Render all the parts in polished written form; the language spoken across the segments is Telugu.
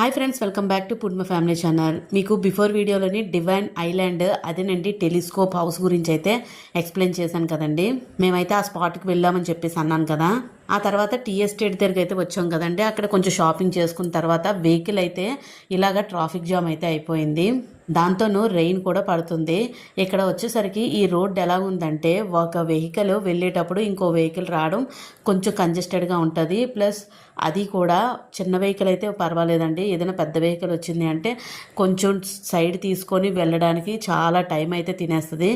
Hi friends, welcome back to పుడ్మ ఫ్యామిలీ ఛానల్. మీకు బిఫోర్ వీడియోలోని డివైన్ ఐలాండ్ అదేనండి టెలిస్కోప్ హౌస్ గురించి అయితే ఎక్స్ప్లెయిన్ చేశాను కదండి. మేమైతే ఆ స్పాట్కి వెళ్ళామని చెప్పేసి అన్నాను కదా. ఆ తర్వాత టీ ఎస్టేట్ దగ్గరికి అయితే వచ్చాం కదండి. అక్కడ కొంచెం షాపింగ్ చేసుకున్న తర్వాత వెహికల్ అయితే ఇలాగ ట్రాఫిక్ జామ్ అయితే అయిపోయింది. దాంతోనూ రెయిన్ కూడా పడుతుంది. ఇక్కడ వచ్చేసరికి ఈ రోడ్ ఎలా ఉందంటే ఒక వెహికల్ వెళ్ళేటప్పుడు ఇంకో వెహికల్ రావడం కొంచెం కంజెస్టెడ్గా ఉంటుంది. ప్లస్ అది కూడా చిన్న వెహికల్ అయితే పర్వాలేదండి. ఏదైనా పెద్ద వెహికల్ వచ్చింది అంటే కొంచెం సైడ్ తీసుకొని వెళ్ళడానికి చాలా టైం అయితే తినేస్తుంది.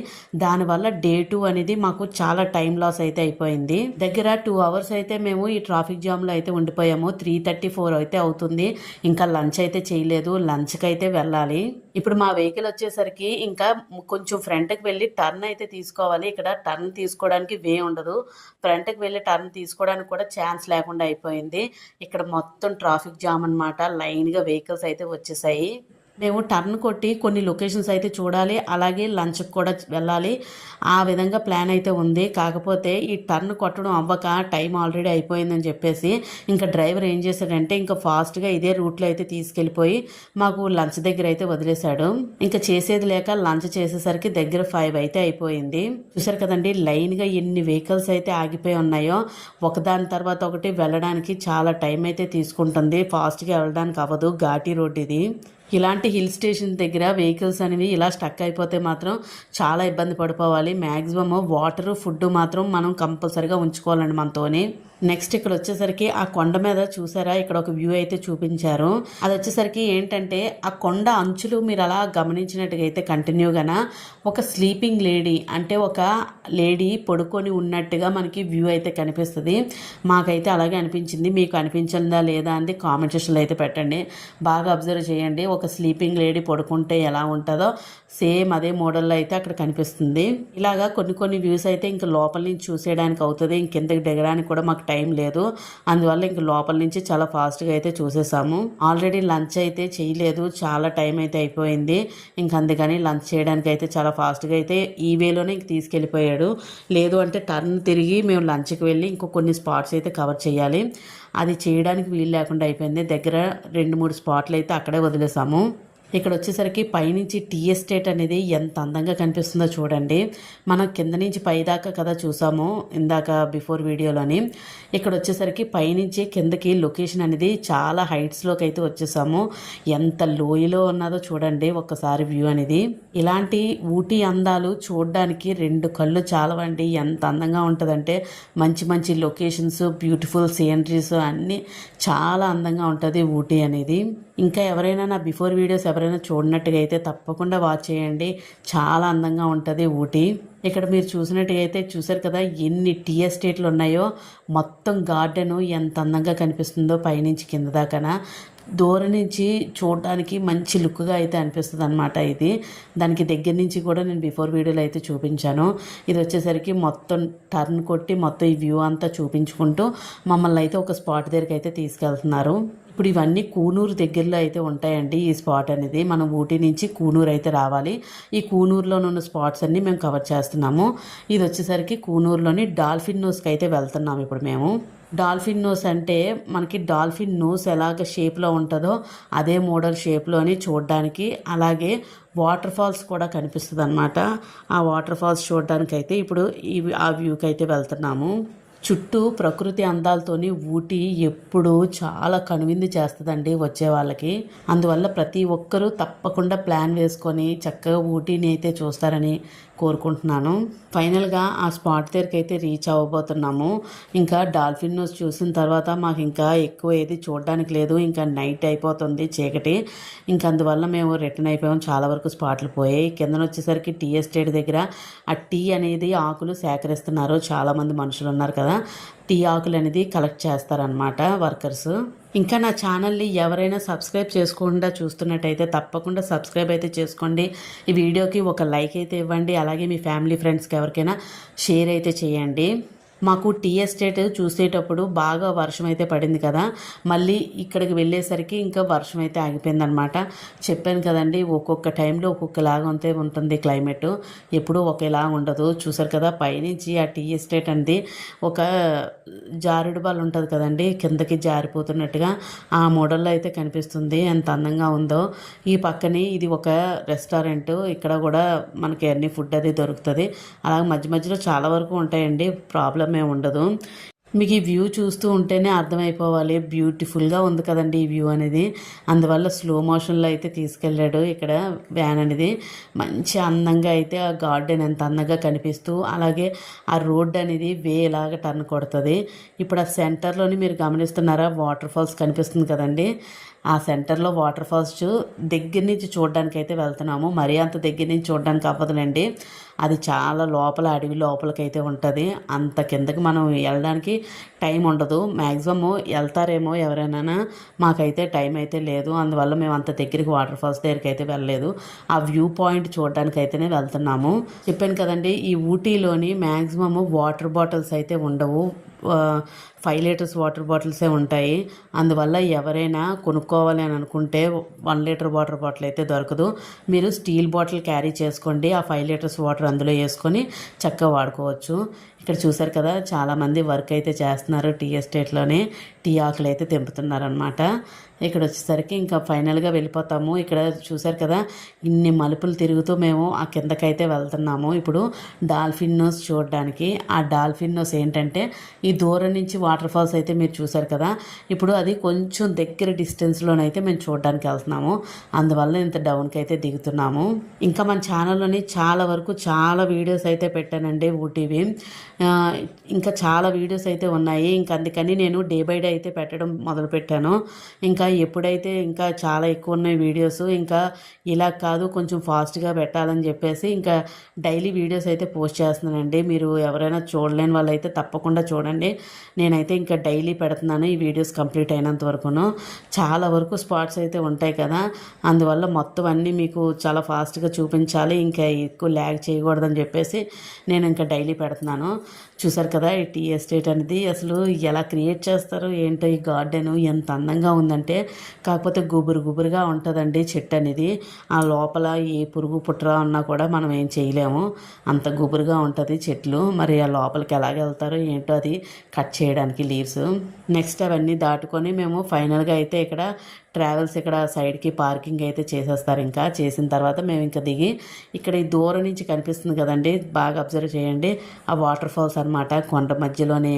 దానివల్ల డే 2 అనేది మాకు చాలా టైం లాస్ అయితే అయిపోయింది. దగ్గర 2 అవర్స్ అయితే మేము ఈ ట్రాఫిక్ జామ్లో అయితే ఉండిపోయాము. 3:34 అయితే అవుతుంది. ఇంకా లంచ్ అయితే చేయలేదు. లంచ్కి అయితే వెళ్ళాలి. ఇప్పుడు మా వెహికల్ వచ్చేసరికి ఇంకా కొంచెం ఫ్రంట్కి వెళ్ళి టర్న్ అయితే తీసుకోవాలి. ఇక్కడ టర్న్ తీసుకోవడానికి వే ఉండదు. ఫ్రంట్కి వెళ్ళి టర్న్ తీసుకోవడానికి కూడా ఛాన్స్ లేకుండా అయిపోయింది. ఇక్కడ మొత్తం ట్రాఫిక్ జామ్ అనమాట. లైన్గా వెహికల్స్ అయితే వచ్చేసాయి. మేము టర్న్ కొట్టి కొన్ని లొకేషన్స్ అయితే చూడాలి, అలాగే లంచ్కి కూడా వెళ్ళాలి. ఆ విధంగా ప్లాన్ అయితే ఉంది. కాకపోతే ఈ టర్న్ కొట్టడం అవ్వక టైం ఆల్రెడీ అయిపోయిందని చెప్పేసి ఇంకా డ్రైవర్ ఏం చేశాడంటే ఇంకా ఫాస్ట్గా ఇదే రూట్లో అయితే తీసుకెళ్ళిపోయి మాకు లంచ్ దగ్గర అయితే వదిలేశాడు. ఇంకా చేసేది లేక లంచ్ చేసేసరికి దగ్గర 5 అయితే అయిపోయింది. చూసారు కదండి, లైన్గా ఎన్ని వెహికల్స్ అయితే ఆగిపోయి ఉన్నాయో. ఒకదాని తర్వాత ఒకటి వెళ్ళడానికి చాలా టైం అయితే తీసుకుంటుంది. ఫాస్ట్గా వెళ్ళడానికి అవ్వదు. ఘాటీ రోడ్ ఇది. ఇలాంటి హిల్ స్టేషన్ దగ్గర వెహికల్స్ అనేవి ఇలా స్టక్ అయిపోతే మాత్రం చాలా ఇబ్బంది పడిపోవాలి. మ్యాక్సిమమ్ వాటర్ ఫుడ్ మాత్రం మనం కంపల్సరీగా ఉంచుకోవాలండి మనతోని. నెక్స్ట్ ఇక్కడ వచ్చేసరికి ఆ కొండ మీద చూసారా, ఇక్కడ ఒక వ్యూ అయితే చూపించారు. అది వచ్చేసరికి ఏంటంటే ఆ కొండ అంచులు మీరు అలా గమనించినట్టుగా అయితే కంటిన్యూగానా ఒక స్లీపింగ్ లేడీ అంటే ఒక లేడీ పడుకొని ఉన్నట్టుగా మనకి వ్యూ అయితే కనిపిస్తుంది. మాకైతే అలాగే అనిపించింది. మీకు అనిపించిందా లేదా అని కామెంట్ సెక్షన్లో అయితే పెట్టండి. బాగా అబ్జర్వ్ చేయండి. ఒక స్లీపింగ్ లేడీ పడుకుంటే ఎలా ఉంటుందో సేమ్ అదే మోడల్లో అయితే అక్కడ కనిపిస్తుంది. ఇలాగా కొన్ని వ్యూస్ అయితే ఇంకా లోపల నుంచి చూసేయడానికి అవుతుంది. ఇంకెందుకు దిగడానికి కూడా మాకు టైం లేదు. అందువల్ల ఇంక లోపల నుంచి చాలా ఫాస్ట్గా అయితే చూసేసాము. ఆల్రెడీ లంచ్ అయితే చేయలేదు. చాలా టైం అయితే అయిపోయింది. ఇంక అందుకని లంచ్ చేయడానికి అయితే చాలా ఫాస్ట్గా అయితే ఈ వేలోనే ఇంక తీసుకెళ్ళిపోయాడు. లేదు అంటే టర్న్ తిరిగి మేము లంచ్కి వెళ్ళి ఇంకో కొన్ని స్పాట్స్ అయితే కవర్ చేయాలి. అది చేయడానికి వీలు లేకుండా అయిపోయింది. దగ్గర 2-3 స్పాట్లు అయితే అక్కడే వదిలేసాము. ఇక్కడ వచ్చేసరికి పైనుంచి టీ ఎస్టేట్ అనేది ఎంత అందంగా కనిపిస్తుందో చూడండి. మనం కింద నుంచి పైదాకా కదా చూసాము ఇందాక బిఫోర్ వీడియోలోని. ఇక్కడ వచ్చేసరికి పైనుంచి కిందకి లొకేషన్ అనేది చాలా హైట్స్లోకి అయితే వచ్చేసాము. ఎంత లోయలో ఉన్నదో చూడండి ఒక్కసారి వ్యూ అనేది. ఇలాంటి ఊటీ అందాలు చూడడానికి 2 కళ్ళు చాలవండి. ఎంత అందంగా ఉంటుందంటే మంచి మంచి లొకేషన్స్, బ్యూటిఫుల్ సీనరీస్ అన్నీ చాలా అందంగా ఉంటుంది ఊటీ అనేది. ఇంకా ఎవరైనా నా బిఫోర్ వీడియోస్ ఎవరైనా చూడనట్టుగా అయితే తప్పకుండా వాచ్ చేయండి. చాలా అందంగా ఉంటుంది ఊటీ. ఇక్కడ మీరు చూసినట్టుగా అయితే చూసారు కదా ఎన్ని టీ ఎస్టేట్లు ఉన్నాయో. మొత్తం గార్డెను ఎంత అందంగా కనిపిస్తుందో పైనుంచి కింద దాకా. దూరం నుంచి చూడడానికి మంచి లుక్గా అయితే అనిపిస్తుంది అనమాట ఇది. దానికి దగ్గర నుంచి కూడా నేను బిఫోర్ వీడియోలో అయితే చూపించాను. ఇది వచ్చేసరికి మొత్తం టర్న్ కొట్టి మొత్తం ఈ వ్యూ అంతా చూపించుకుంటూ మమ్మల్ని అయితే ఒక స్పాట్ దగ్గరికి అయితే తీసుకెళ్తున్నారు. ఇప్పుడు ఇవన్నీ కూనూరు దగ్గరలో అయితే ఉంటాయండి. ఈ స్పాట్ అనేది మనం ఊటీ నుంచి కూనూరు అయితే రావాలి. ఈ కూనూరులో ఉన్న స్పాట్స్ అన్నీ మేము కవర్ చేస్తున్నాము. ఇది వచ్చేసరికి కూనూరులోని డాల్ఫిన్ నోస్కి అయితే వెళ్తున్నాము ఇప్పుడు మేము. డాల్ఫిన్ నోస్ అంటే మనకి డాల్ఫిన్ నోస్ ఎలాగ షేప్లో ఉంటుందో అదే మోడల్ షేప్లోని చూడడానికి, అలాగే వాటర్ ఫాల్స్ కూడా కనిపిస్తుంది అనమాట. ఆ వాటర్ ఫాల్స్ చూడడానికి అయితే ఇప్పుడు ఆ వ్యూకి అయితే వెళ్తున్నాము. చుట్టూ ప్రకృతి అందాలతోని ఊటీ ఎప్పుడూ చాలా కనువిందు చేస్తుందండి వచ్చే వాళ్ళకి. అందువల్ల ప్రతి ఒక్కరూ తప్పకుండా ప్లాన్ వేసుకొని చక్కగా ఊటీని అయితే చూస్తారని కోరుకుంటున్నాను. ఫైనల్గా ఆ స్పాట్ దగ్గరికి అయితే రీచ్ అవ్వబోతున్నాము. ఇంకా డాల్ఫిన్ నోస్ చూసిన తర్వాత మాకు ఇంకా ఎక్కువ ఏది చూడడానికి లేదు. ఇంకా నైట్ అయిపోతుంది, చీకటి. ఇంకా అందువల్ల మేము రిటర్న్ అయిపోయాం. చాలా వరకు స్పాట్లు పోయాయి. కిందన వచ్చేసరికి టీ ఎస్టేట్ దగ్గర ఆ టీ అనేది ఆకులు సేకరిస్తున్నారు. చాలామంది మనుషులు ఉన్నారు కదా, టీ ఆకులు అనేది కలెక్ట్ చేస్తారనమాట వర్కర్స్. ఇంకా నా ఛానల్ని ఎవరైనా సబ్స్క్రైబ్ చేసుకోకుండా చూస్తున్నట్టయితే తప్పకుండా సబ్స్క్రైబ్ అయితే చేసుకోండి. ఈ వీడియోకి ఒక లైక్ అయితే ఇవ్వండి. అలాగే మీ ఫ్యామిలీ ఫ్రెండ్స్కి ఎవరికైనా షేర్ అయితే చేయండి. మాకు టీ ఎస్టేట్ చూసేటప్పుడు బాగా వర్షం అయితే పడింది కదా, మళ్ళీ ఇక్కడికి వెళ్ళేసరికి ఇంకా వర్షం అయితే ఆగిపోయిందనమాట. చెప్పాను కదండి, ఒక్కొక్క టైంలో ఒక్కొక్కలాగా ఉంటుంది క్లైమేట్, ఎప్పుడూ ఒకేలా ఉండదు. చూసారు కదా పైనుంచి ఆ టీ ఎస్టేట్ అనేది ఒక జారుడు బాల్ ఉంటుంది కదండి, కిందకి జారిపోతున్నట్టుగా ఆ మోడల్లో అయితే కనిపిస్తుంది. ఎంత అందంగా ఉందో. ఈ పక్కనే ఇది ఒక రెస్టారెంట్, ఇక్కడ కూడా మనకి అన్ని ఫుడ్ అది దొరుకుతుంది. అలాగే మధ్య మధ్యలో చాలా వరకు ఉంటాయండి, ప్రాబ్లం ఏమి ఉండదు. మీకు ఈ వ్యూ చూస్తూ ఉంటేనే అర్థమైపోవాలి, బ్యూటిఫుల్గా ఉంది కదండి ఈ వ్యూ అనేది. అందువల్ల స్లో మోషన్లో అయితే తీసుకెళ్ళాడు ఇక్కడ వ్యాన్ అనేది. మంచి అందంగా అయితే ఆ గార్డెన్ ఎంత అందంగా కనిపిస్తూ, అలాగే ఆ రోడ్ అనేది వేలాగా టర్న్ కొడుతుంది. ఇప్పుడు ఆ సెంటర్లోని మీరు గమనిస్తున్నారా, వాటర్ ఫాల్స్ కనిపిస్తుంది కదండి. ఆ సెంటర్లో వాటర్ ఫాల్స్ దగ్గర నుంచి చూడడానికి అయితే వెళ్తున్నాము. మరీ అంత దగ్గర నుంచి చూడడానికి అవ్వదులేండి, అది చాలా లోపల అడవి లోపలికైతే ఉంటుంది. అంత కిందకి మనం వెళ్ళడానికి టైం ఉండదు. మ్యాక్సిమమ్ వెళ్తారేమో ఎవరైనా, మాకైతే టైం అయితే లేదు. అందువల్ల మేము అంత దగ్గరికి వాటర్ ఫాల్స్ దగ్గరికి అయితే వెళ్ళలేదు. ఆ వ్యూ పాయింట్ చూడడానికి అయితేనే వెళ్తున్నాము. చెప్పాను కదండి, ఈ ఊటీలోని మ్యాక్సిమమ్ వాటర్ బాటిల్స్ అయితే ఉండవు, 5 లీటర్స్ వాటర్ బాటిల్సే ఉంటాయి. అందువల్ల ఎవరైనా కొనుక్కోవాలి అని అనుకుంటే 1 లీటర్ వాటర్ బాటిల్ అయితే దొరకదు. మీరు స్టీల్ బాటిల్ క్యారీ చేసుకోండి, ఆ 5 లీటర్స్ వాటర్ అందులో వేసుకొని చక్కగా వాడుకోవచ్చు. ఇక్కడ చూసారు కదా, చాలామంది వర్క్ అయితే చేస్తున్నారు టీ ఎస్టేట్లోనే, టీ ఆకులు అయితే తెంపుతున్నారనమాట. ఇక్కడ వచ్చేసరికి ఇంకా ఫైనల్గా వెళ్ళిపోతాము. ఇక్కడ చూసారు కదా, ఇన్ని మలుపులు తిరుగుతూ మేము ఆ కిందకైతే వెళ్తున్నాము ఇప్పుడు డాల్ఫిన్ నోస్ చూడడానికి. ఆ డాల్ఫిన్ నోస్ ఏంటంటే, ఈ దూరం నుంచి వాటర్ ఫాల్స్ అయితే మీరు చూసారు కదా, ఇప్పుడు అది కొంచెం దగ్గర డిస్టెన్స్లోనైతే మేము చూడడానికి వెళ్తున్నాము. అందువల్ల ఇంత డౌన్కి అయితే దిగుతున్నాము. ఇంకా మన ఛానల్లోని చాలా వీడియోస్ అయితే పెట్టానండి ఊటీవి, ఇంకా చాలా వీడియోస్ అయితే ఉన్నాయి. ఇంకా అందుకని నేను డే బై డే అయితే పెట్టడం మొదలుపెట్టాను. ఇంకా ఎప్పుడైతే ఇంకా చాలా ఎక్కువ ఉన్నాయి వీడియోస్, ఇంకా ఇలా కాదు కొంచెం ఫాస్ట్గా పెట్టాలని చెప్పేసి ఇంకా డైలీ వీడియోస్ అయితే పోస్ట్ చేస్తున్నానండి. మీరు ఎవరైనా చూడలేని వాళ్ళు అయితే తప్పకుండా చూడండి. నేనైతే ఇంకా డైలీ పెడుతున్నాను ఈ వీడియోస్ కంప్లీట్ అయినంత వరకును. చాలా వరకు స్పాట్స్ అయితే ఉంటాయి కదా, అందువల్ల మొత్తం అన్నీ మీకు చాలా ఫాస్ట్గా చూపించాలి, ఇంకా ఎక్కువ ల్యాగ్ చేయకూడదని చెప్పేసి నేను ఇంకా డైలీ పెడుతున్నాను. చూసారు కదా, ఈ టీ ఎస్టేట్ అనేది అసలు ఎలా క్రియేట్ చేస్తారో ఏంటో. ఈ గార్డెన్ ఎంత అందంగా ఉందంటే, కాకపోతే గుబురుగా ఉంటుందండి చెట్టు అనేది. ఆ లోపల ఏ పురుగు పుట్రా ఉన్నా కూడా మనం ఏం చేయలేము, అంత గుబురుగా ఉంటుంది చెట్లు. మరి ఆ లోపలికి ఎలాగ వెళ్తారో ఏంటో అది కట్ చేయడానికి లీవ్స్. నెక్స్ట్ అవన్నీ దాటుకొని మేము ఫైనల్గా అయితే ఇక్కడ ట్రావెల్స్ ఇక్కడ సైడ్కి పార్కింగ్ అయితే చేసేస్తారు. ఇంకా చేసిన తర్వాత మేము ఇంకా దిగి, ఇక్కడ ఈ దూరం నుంచి కనిపిస్తుంది కదండి, బాగా అబ్జర్వ్ చేయండి, ఆ వాటర్ ఫాల్స్ అనమాట. కొండ మధ్యలోనే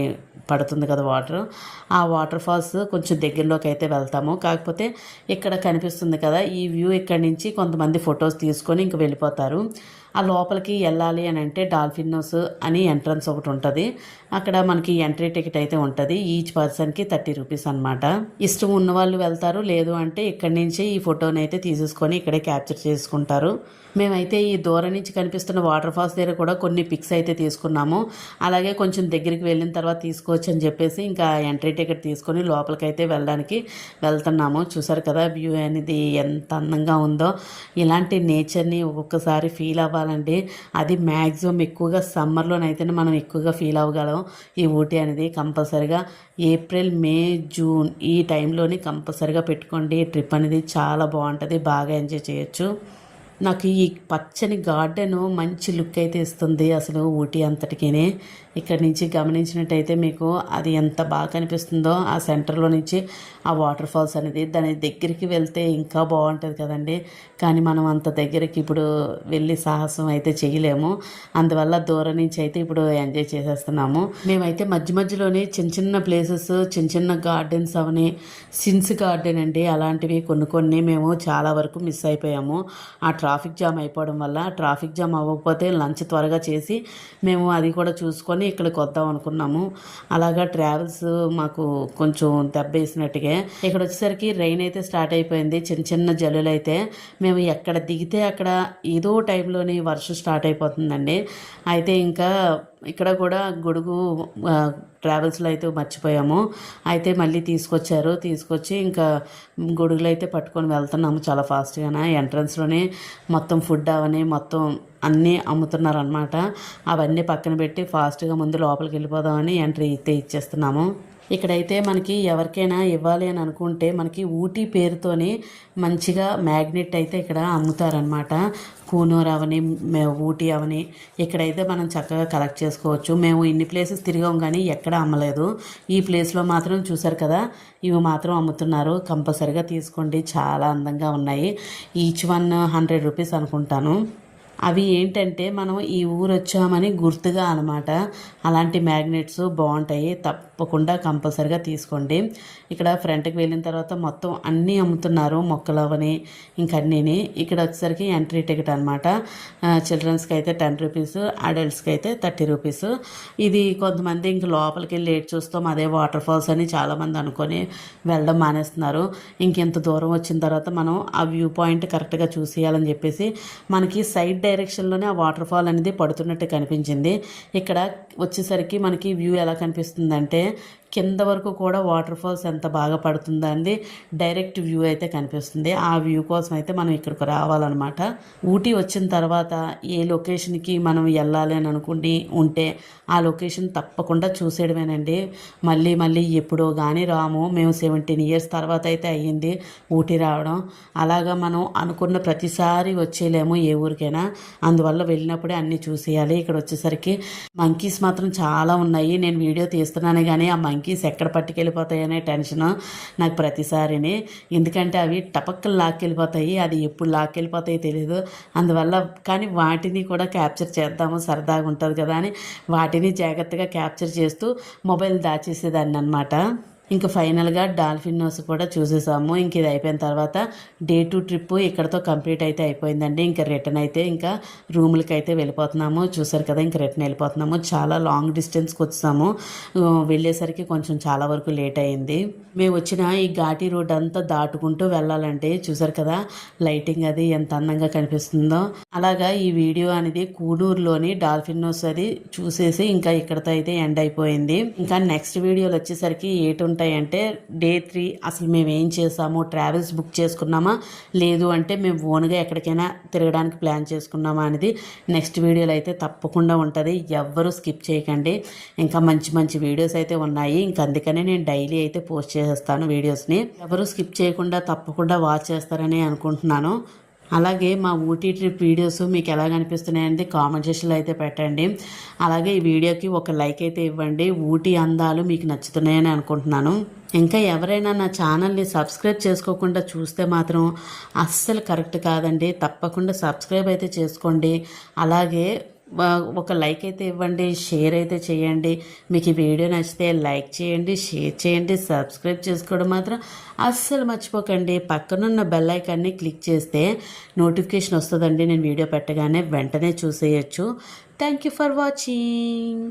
పడుతుంది కదా వాటర్. ఆ వాటర్ ఫాల్స్ కొంచెం దగ్గరలోకి అయితే వెళ్తాము. కాకపోతే ఇక్కడ కనిపిస్తుంది కదా ఈ వ్యూ, ఇక్కడ నుంచి కొంతమంది ఫొటోస్ తీసుకొని ఇంక వెళ్ళిపోతారు. ఆ లోపలికి వెళ్ళాలి అని అంటే డాల్ఫిన్ నోస్ అని ఎంట్రన్స్ ఒకటి ఉంటుంది, అక్కడ మనకి ఎంట్రీ టికెట్ అయితే ఉంటుంది. ఈచ్ పర్సన్కి 30 రూపీస్ అనమాట. ఇష్టం ఉన్న వాళ్ళు వెళ్తారు, లేదు అంటే ఇక్కడి నుంచి ఈ ఫోటోని అయితే తీసేసుకొని ఇక్కడే క్యాప్చర్ చేసుకుంటారు. మేమైతే ఈ దూరం నుంచి కనిపిస్తున్న వాటర్ ఫాల్స్ దగ్గర కూడా కొన్ని పిక్స్ అయితే తీసుకున్నాము. అలాగే కొంచెం దగ్గరికి వెళ్ళిన తర్వాత తీసుకోవచ్చు అని చెప్పేసి ఇంకా ఎంట్రీ టికెట్ తీసుకొని లోపలికైతే వెళ్ళడానికి వెళ్తున్నాము. చూసారు కదా వ్యూ అనేది ఎంత అందంగా ఉందో. ఇలాంటి నేచర్ని ఒక్కొక్కసారి ఫీల్ అవ్వాలండి, అది మ్యాక్సిమం ఎక్కువగా సమ్మర్లోనైతేనే మనం ఎక్కువగా ఫీల్ అవ్వగలం. ఈ ఊటీ అనేది కంపల్సరిగా ఏప్రిల్, మే, జూన్ ఈ టైంలోని కంపల్సరిగా పెట్టుకోండి. ట్రిప్ అనేది చాలా బాగుంటుంది, బాగా ఎంజాయ్ చేయొచ్చు. నాకు ఈ పచ్చని గార్డెను మంచి లుక్ అయితే ఇస్తుంది అసలు ఊటీ అంతటికీనే. ఇక్కడ నుంచి గమనించినట్టయితే మీకు అది ఎంత బాగా కనిపిస్తుందో, ఆ సెంటర్లో నుంచి ఆ వాటర్ ఫాల్స్ అనేది. దాని దగ్గరికి వెళ్తే ఇంకా బాగుంటుంది కదండి, కానీ మనం అంత దగ్గరికి ఇప్పుడు వెళ్ళి సాహసం అయితే చేయలేము. అందువల్ల దూరం నుంచి అయితే ఇప్పుడు ఎంజాయ్ చేసేస్తున్నాము. మేమైతే మధ్య మధ్యలోనే చిన్న ప్లేసెస్, చిన్న గార్డెన్స్ అవని, సిన్స్ గార్డెన్ అండి, అలాంటివి కొన్ని మేము చాలా వరకు మిస్ అయిపోయాము. ఆ ట్రాఫిక్ జామ్ అయిపోవడం వల్ల. ట్రాఫిక్ జామ్ అవ్వకపోతే లంచ్ త్వరగా చేసి మేము అది కూడా చూసుకొని ఇక్కడికి వద్దాం అనుకున్నాము. అలాగా ట్రావెల్స్ మాకు కొంచెం దెబ్బేసినట్టుగా. ఇక్కడ వచ్చేసరికి రెయిన్ అయితే స్టార్ట్ అయిపోయింది, చిన్న జల్లులు అయితే. మేము ఎక్కడ దిగితే అక్కడ ఏదో టైంలోని వర్షం స్టార్ట్ అయిపోతుందండి. అయితే ఇంకా ఇక్కడ కూడా గొడుగు ట్రావెల్స్లో అయితే మర్చిపోయాము. అయితే మళ్ళీ తీసుకొచ్చి ఇంకా గొడుగులు అయితే పట్టుకొని వెళ్తున్నాము చాలా ఫాస్ట్గానే. ఎంట్రన్స్లోనే మొత్తం ఫుడ్ అవన్నీ మొత్తం అన్నీ అమ్ముతున్నారనమాట. అవన్నీ పక్కన పెట్టి ఫాస్ట్గా ముందు లోపలికి వెళ్ళిపోదామని ఎంట్రీ అయితే ఇచ్చేస్తున్నాము. ఇక్కడైతే మనకి ఎవరికైనా ఇవ్వాలి అని అనుకుంటే మనకి ఊటీ పేరుతోని మంచిగా మ్యాగ్నెట్ అయితే ఇక్కడ అమ్ముతారనమాట. కూనూర్ అవని ఊటీ అవని ఇక్కడైతే మనం చక్కగా కలెక్ట్ చేసుకోవచ్చు. మేము ఇన్ని ప్లేసెస్ తిరిగాం కానీ ఎక్కడ అమ్మలేదు. ఈ ప్లేస్లో మాత్రం చూసారు కదా, ఇవి మాత్రం అమ్ముతున్నారు. కంపల్సరిగా తీసుకోండి, చాలా అందంగా ఉన్నాయి. ఈచ్ 100 రూపీస్ అనుకుంటాను. అవి ఏంటంటే మనం ఈ ఊరు వచ్చామని గుర్తుగా అనమాట. అలాంటి మ్యాగ్నెట్స్ బాగుంటాయి, తప్పకుండా కంపల్సరిగా తీసుకోండి. ఇక్కడ ఫ్రంట్కి వెళ్ళిన తర్వాత మొత్తం అన్నీ అమ్ముతున్నారు, మొక్కలు అవని ఇంకా అన్నీని. ఇక్కడ వచ్చేసరికి ఎంట్రీ టికెట్ అనమాట. చిల్డ్రన్స్కి అయితే 10 రూపీస్, అడల్ట్స్కి అయితే 30 రూపీస్. ఇది కొంతమంది ఇంక లోపలికి వెళ్ళి లేట్ చూస్తాం అదే వాటర్ ఫాల్స్ అని చాలామంది అనుకొని వెళ్ళడం మానేస్తున్నారు. ఇంకెంత దూరం వచ్చిన తర్వాత మనం ఆ వ్యూ పాయింట్ కరెక్ట్గా చూసేయాలని చెప్పేసి మనకి సైడ్ డైరెక్షన్లోనే ఆ వాటర్ ఫాల్ అనేది పడుతున్నట్టు కనిపించింది. ఇక్కడ వచ్చేసరికి మనకి వ్యూ ఎలా కనిపిస్తుందంటే కింద వరకు కూడా వాటర్ ఫాల్స్ ఎంత బాగా పడుతుందో అండి డైరెక్ట్ వ్యూ అయితే కనిపిస్తుంది. ఆ వ్యూ కోసం అయితే మనం ఇక్కడికి రావాలన్నమాట. ఊటీ వచ్చిన తర్వాత ఏ లొకేషన్కి మనం వెళ్ళాలి అని అనుకుంటే ఉంటే ఆ లొకేషన్ తప్పకుండా చూసేయడమేనండి. మళ్ళీ ఎప్పుడో కానీ రాము. మేము 17 ఇయర్స్ తర్వాత అయితే అయ్యింది ఊటీ రావడం. అలాగా మనం అనుకున్న ప్రతిసారి వచ్చేయలేము ఏ ఊరికైనా. అందువల్ల వెళ్ళినప్పుడే అన్నీ చూసేయాలి. ఇక్కడ వచ్చేసరికి మంకీస్ మాత్రం చాలా ఉన్నాయి. నేను వీడియో తీస్తున్నాను కానీ ఆ మంకీస్ ఎక్కడ పట్టుకెళ్ళిపోతాయనే టెన్షన్ నాకు ప్రతిసారిని. ఎందుకంటే అవి టపక్కలు లాక్కెళ్ళిపోతాయి, అది ఎప్పుడు లాక్కెళ్ళిపోతాయో తెలియదు. అందువల్ల కానీ వాటిని కూడా క్యాప్చర్ చేద్దాము, సరదాగా ఉంటుంది కదా అని వాటిని జాగ్రత్తగా క్యాప్చర్ చేస్తూ మొబైల్ దాచేసేదాన్ని అనమాట. ఇంకా ఫైనల్గా డాల్ఫిన్ నోస్ కూడా చూసేసాము. ఇంక ఇది అయిపోయిన తర్వాత డే 2 ట్రిప్ ఇక్కడతో కంప్లీట్ అయితే అయిపోయిందండి. ఇంకా రిటర్న్ అయితే ఇంకా రూములకి అయితే వెళ్ళిపోతున్నాము. చూసారు కదా, ఇంకా రిటర్న్ వెళ్ళిపోతున్నాము. చాలా లాంగ్ డిస్టెన్స్కి వచ్చాము. వెళ్ళేసరికి కొంచెం చాలా వరకు లేట్ అయింది. మేము వచ్చిన ఈ ఘాటీ రోడ్ అంతా దాటుకుంటూ వెళ్ళాలంటే చూసారు కదా లైటింగ్ అది ఎంత అందంగా కనిపిస్తుందో. అలాగా ఈ వీడియో అనేది కూనూరులోని డాల్ఫిన్ నోస్ అది చూసేసి ఇంకా ఇక్కడతో అయితే ఎండ్ అయిపోయింది. ఇంకా నెక్స్ట్ వీడియోలు వచ్చేసరికి ఉంటాయంటే డే 3 అసలు మేము ఏం చేసాము, ట్రావెల్స్ బుక్ చేసుకున్నామా లేదు అంటే మేము ఓన్గా ఎక్కడికైనా తిరగడానికి ప్లాన్ చేసుకున్నామా అనేది నెక్స్ట్ వీడియోలో అయితే తప్పకుండా ఉంటుంది. ఎవ్వరూ స్కిప్ చేయకండి. ఇంకా మంచి వీడియోస్ అయితే ఉన్నాయి. ఇంకా అందుకనే నేను డైలీ అయితే పోస్ట్ చేసేస్తాను వీడియోస్ని. ఎవరు స్కిప్ చేయకుండా తప్పకుండా వాచ్ చేస్తారని అనుకుంటున్నాను. అలాగే మా ఊటీ ట్రిప్ వీడియోస్ మీకు ఎలా కనిపిస్తున్నాయంటే కామెంట్ సెక్షన్లో అయితే పెట్టండి. అలాగే ఈ వీడియోకి ఒక లైక్ అయితే ఇవ్వండి. ఊటీ అందాలు మీకు నచ్చుతున్నాయని అనుకుంటున్నాను. ఇంకా ఎవరైనా నా ఛానల్ని సబ్స్క్రైబ్ చేసుకోకుండా చూస్తే మాత్రం అస్సలు కరెక్ట్ కాదండి. తప్పకుండా సబ్స్క్రైబ్ అయితే చేసుకోండి. అలాగే ఒక లైక్ అయితే ఇవ్వండి, షేర్ అయితే చేయండి. మీకు ఈ వీడియో నచ్చితే లైక్ చేయండి, షేర్ చేయండి, సబ్స్క్రైబ్ చేసుకోవడం మాత్రం అస్సలు మర్చిపోకండి. పక్కనున్న బెల్ ఐకాన్ని క్లిక్ చేస్తే నోటిఫికేషన్ వస్తుందండి. నేను వీడియో పెట్టగానే వెంటనే చూసేయచ్చు. Thank you for watching.